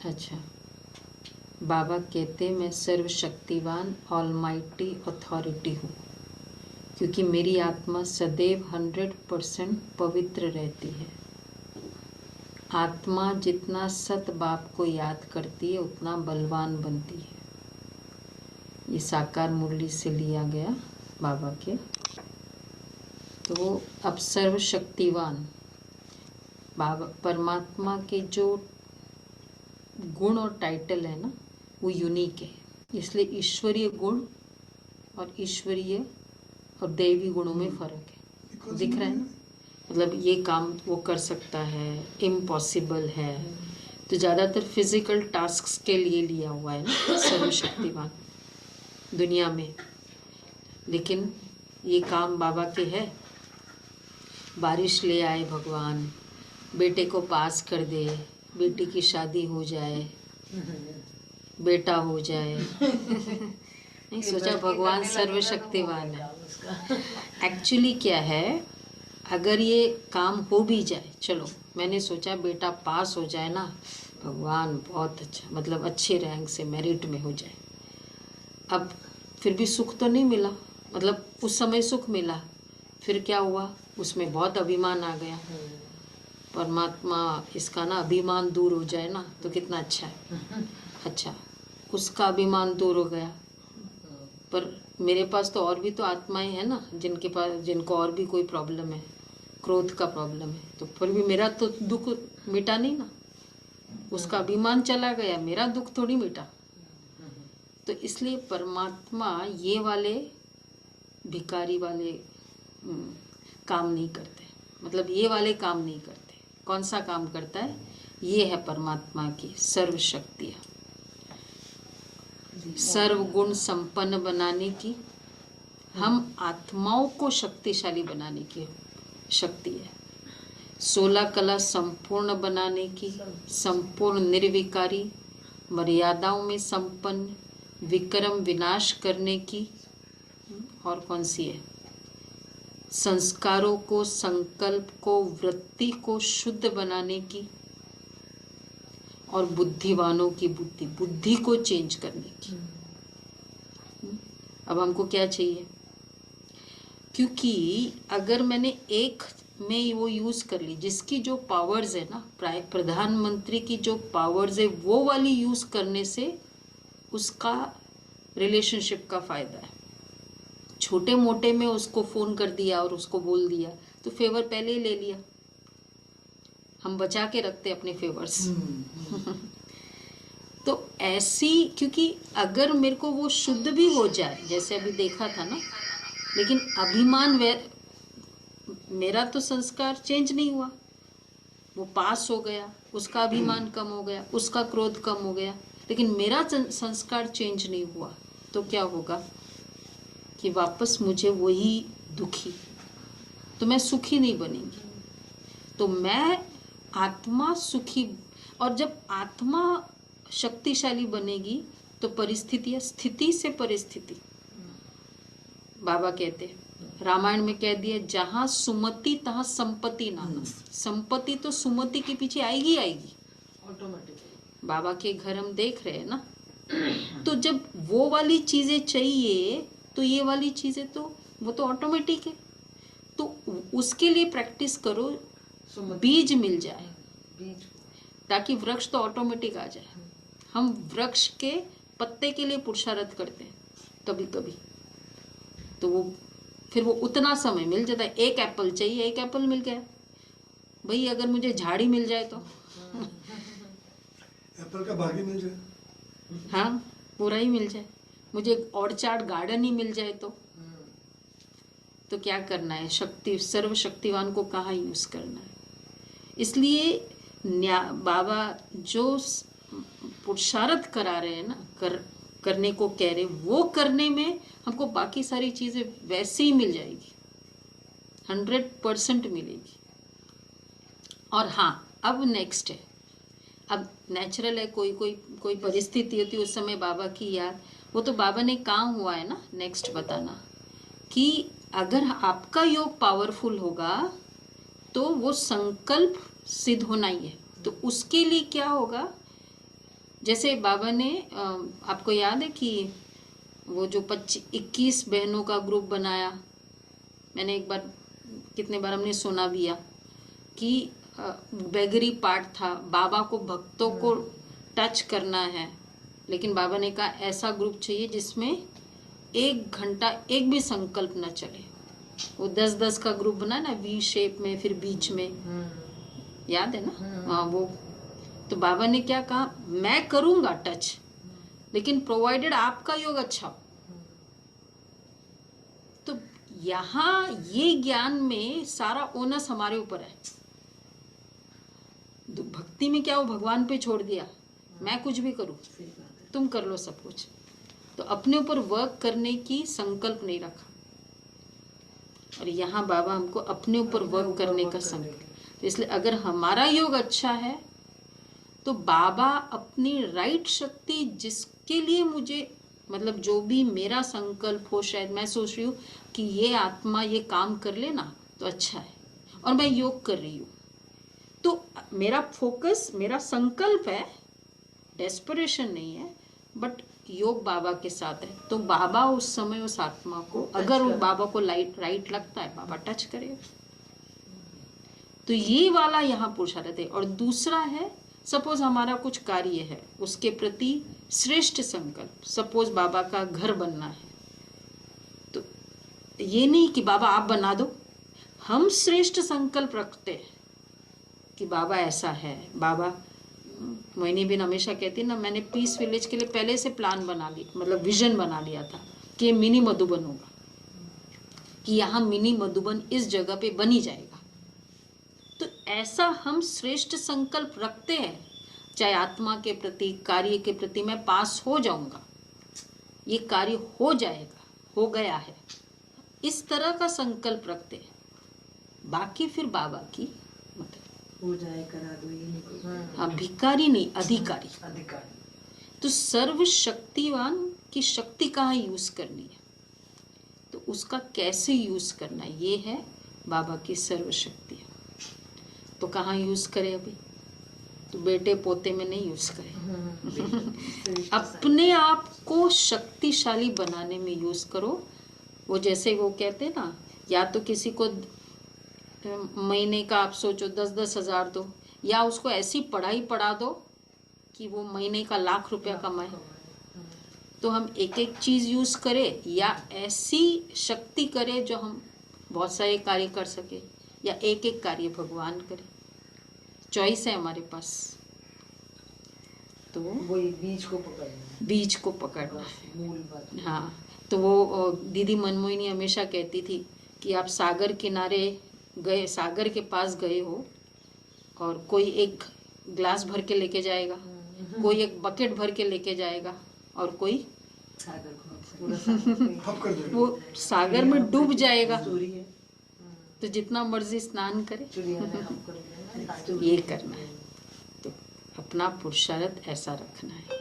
अच्छा, बाबा कहते मैं सर्वशक्तिवान ऑलमाइटी अथॉरिटी हूँ, क्योंकि मेरी आत्मा सदैव 100% पवित्र रहती है। आत्मा जितना सत बाप को याद करती है उतना बलवान बनती है। ये साकार मुरली से लिया गया बाबा के। तो अब सर्वशक्तिवान बाबा परमात्मा के जो गुण और टाइटल है ना, वो यूनिक है। इसलिए ईश्वरीय गुण और ईश्वरीय और दैवी गुणों में फर्क है। दिख रहा है ना, मतलब ये काम वो कर सकता है, इम्पॉसिबल है। तो ज़्यादातर फिजिकल टास्क्स के लिए लिया हुआ है ना सर्वशक्तिवान दुनिया में। लेकिन ये काम बाबा के है। बारिश ले आए भगवान, बेटे को पास कर दे, बेटी की शादी हो जाए, बेटा हो जाए। नहीं सोचा भगवान सर्वशक्तिवान है। एक्चुअली क्या है, अगर ये काम हो भी जाए, चलो मैंने सोचा बेटा पास हो जाए ना, भगवान बहुत अच्छा, मतलब अच्छे रैंक से मेरिट में हो जाए। अब फिर भी सुख तो नहीं मिला, मतलब उस समय सुख मिला, फिर क्या हुआ, उसमें बहुत अभिमान आ गया। परमात्मा इसका ना अभिमान दूर हो जाए ना तो कितना अच्छा है। अच्छा, उसका अभिमान दूर हो गया, पर मेरे पास तो और भी तो आत्माएं हैं ना जिनको और भी कोई प्रॉब्लम है, क्रोध का प्रॉब्लम है। तो फिर भी मेरा तो दुख मिटा नहीं ना, उसका अभिमान चला गया, मेरा दुख थोड़ी मिटा। तो इसलिए परमात्मा ये वाले भिखारी वाले काम नहीं करते, मतलब ये वाले काम नहीं करते। कौन सा काम करता है? ये है परमात्मा की सर्वशक्तियाँ, सर्वगुण संपन्न बनाने की, हम आत्माओं को शक्तिशाली बनाने की शक्ति है। 16 कला संपूर्ण बनाने की, संपूर्ण निर्विकारी, मर्यादाओं में संपन्न, विक्रम विनाश करने की। और कौन सी है? संस्कारों को, संकल्प को, वृत्ति को शुद्ध बनाने की, और बुद्धिवानों की बुद्धि को चेंज करने की। अब हमको क्या चाहिए? क्योंकि अगर मैंने एक में वो यूज कर ली, जिसकी जो पावर्स है ना, प्रधानमंत्री की जो पावर्स है, वो वाली यूज करने से उसका रिलेशनशिप का फायदा है। छोटे मोटे में उसको फोन कर दिया और उसको बोल दिया तो फेवर पहले ही ले लिया। हम बचा के रखते अपने फेवर्स। तो ऐसी, क्योंकि अगर मेरे को वो शुद्ध भी हो जाए, जैसे अभी देखा था ना, लेकिन अभिमान मेरा तो संस्कार चेंज नहीं हुआ, वो पास हो गया, उसका अभिमान कम हो गया, उसका क्रोध कम हो गया, लेकिन मेरा संस्कार चेंज नहीं हुआ, तो क्या होगा कि वापस मुझे वही दुखी, तो मैं सुखी नहीं बनेगी। तो मैं आत्मा सुखी, और जब आत्मा शक्तिशाली बनेगी तो परिस्थितियां, स्थिति से परिस्थिति, बाबा कहते हैं रामायण में कह दिया, जहां सुमति तहां संपत्ति नाना। संपत्ति तो सुमति के पीछे आएगी आएगी ऑटोमेटिकली। बाबा के घर हम देख रहे हैं ना, तो जब वो वाली चीजें चाहिए तो ये वाली चीजें तो वो तो ऑटोमेटिक है। तो उसके लिए प्रैक्टिस करो, बीज मिल जाए, ताकि वृक्ष तो ऑटोमेटिक आ जाए। हम वृक्ष के पत्ते के लिए पुरुषार्थ करते हैं कभी कभी, तो वो फिर वो उतना समय मिल जाता है। एक एप्पल चाहिए, एक एप्पल मिल गया भाई। अगर मुझे झाड़ी मिल जाए तो एप्पल का बाग ही मिल जाए, हाँ पूरा ही मिल जाए, मुझे ऑर्चार्ड गार्डन ही मिल जाए तो क्या करना है? सर्वशक्तिवान को कहाँ यूज करना है? इसलिए बाबा जो पुरुषार्थ करा रहे हैं ना, करने को कह रहे, वो करने में हमको बाकी सारी चीजें वैसे ही मिल जाएगी, 100% मिलेगी। और हाँ, अब नेक्स्ट है, अब नेचुरल है, कोई परिस्थिति होती है उस समय बाबा की याद, वो तो बाबा ने काम हुआ है ना। नेक्स्ट बताना कि अगर आपका योग पावरफुल होगा तो वो संकल्प सिद्ध होना ही है। तो उसके लिए क्या होगा जैसे बाबा ने आपको याद है कि वो जो 21 बहनों का ग्रुप बनाया, मैंने एक बार, कितने बार हमने सुना भी है कि बेगरी पार्ट था, बाबा को भक्तों को टच करना है, लेकिन बाबा ने कहा ऐसा ग्रुप चाहिए जिसमें 1 घंटा एक भी संकल्प न चले। वो 10-10 का ग्रुप बना ना, वी शेप में, फिर बीच में, याद है ना? हाँ, वो तो बाबा ने क्या कहा, मैं करूंगा टच, लेकिन प्रोवाइडेड आपका योग अच्छा हो। तो यहाँ ये ज्ञान में सारा ओनस हमारे ऊपर है। भक्ति में क्या, वो भगवान पे छोड़ दिया, मैं कुछ भी करूं, तुम कर लो सब कुछ। तो अपने ऊपर वर्क करने की संकल्प नहीं रखा, और यहाँ बाबा हमको अपने ऊपर वर्क करने का संकल्प। तो इसलिए अगर हमारा योग अच्छा है तो बाबा अपनी राइट शक्ति, जिसके लिए मुझे, मतलब जो भी मेरा संकल्प हो, शायद मैं सोच रही हूँ कि ये आत्मा ये काम कर लेना तो अच्छा है, और मैं योग कर रही हूँ, तो मेरा फोकस, मेरा संकल्प है, डेस्परेशन नहीं है, बट योग बाबा के साथ है, तो बाबा उस समय उस आत्मा को, अगर उस बाबा को राइट लगता है, बाबा टच करेगा। तो ये वाला यहाँ पुरुषार्थ है। और दूसरा है, सपोज हमारा कुछ कार्य है, उसके प्रति श्रेष्ठ संकल्प, सपोज बाबा का घर बनना है, तो ये नहीं कि बाबा आप बना दो, हम श्रेष्ठ संकल्प रखते हैं कि बाबा ऐसा है। बाबा, मोहिनी बिन हमेशा कहती ना, मैंने पीस विलेज के लिए पहले से प्लान बना लिया, मतलब विजन बना लिया था कि ये मिनी मधुबन होगा, कि यहाँ मिनी मधुबन इस जगह पे बनी जाएगा। तो ऐसा हम श्रेष्ठ संकल्प रखते हैं, चाहे आत्मा के प्रति, कार्य के प्रति, मैं पास हो जाऊंगा, ये कार्य हो जाएगा, हो गया है, इस तरह का संकल्प रखते हैं। बाकी फिर बाबा की मतलब हो जाए, करा दो, ये नहीं। हाँ, भिखारी नहीं, अधिकारी। तो सर्वशक्तिवान की शक्ति कहाँ यूज करनी है, तो उसका कैसे यूज करना है, ये है बाबा की सर्वशक्ति। तो कहाँ यूज करें अभी, तो बेटे पोते में नहीं यूज करें, अपने आप को शक्तिशाली बनाने में यूज करो। वो जैसे वो कहते हैं ना, या तो किसी को महीने का आप सोचो 10-10 हज़ार दो, या उसको ऐसी पढ़ाई पढ़ा दो कि वो महीने का ₹1,00,000 कमाए। तो हम एक एक चीज़ यूज़ करें, या ऐसी शक्ति करें जो हम बहुत सारे कार्य कर सके, या एक एक कार्य भगवान करे। चॉइस है हमारे पास, तो वही बीज को पकड़ना, बीज को पकड़ना है, मूल बात। हाँ, तो वो दीदी मनमोहिनी हमेशा कहती थी कि आप सागर किनारे गए, सागर के पास गए हो, और कोई एक ग्लास भर के लेके जाएगा, कोई एक बकेट भर के लेके जाएगा, और कोई वो सागर में डूब जाएगा। तो जितना मर्जी स्नान करे, ये करना है। तो अपना पुरुषार्थ ऐसा रखना है।